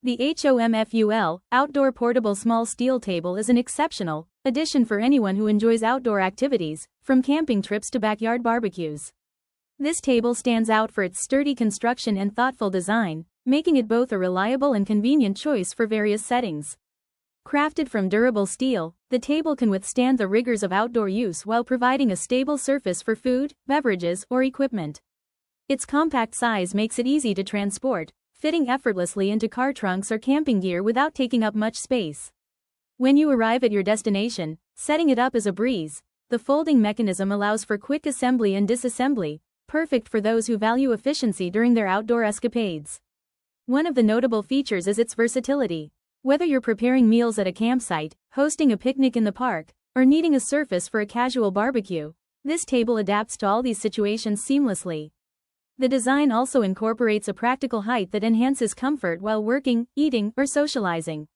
The HOMFUL, Outdoor Portable Small Steel Table is an exceptional addition for anyone who enjoys outdoor activities, from camping trips to backyard barbecues. This table stands out for its sturdy construction and thoughtful design, making it both a reliable and convenient choice for various settings. Crafted from durable steel, the table can withstand the rigors of outdoor use while providing a stable surface for food, beverages, or equipment. Its compact size makes it easy to transport, fitting effortlessly into car trunks or camping gear without taking up much space. When you arrive at your destination, setting it up is a breeze. The folding mechanism allows for quick assembly and disassembly, perfect for those who value efficiency during their outdoor escapades. One of the notable features is its versatility. Whether you're preparing meals at a campsite, hosting a picnic in the park, or needing a surface for a casual barbecue, this table adapts to all these situations seamlessly. The design also incorporates a practical height that enhances comfort while working, eating, or socializing.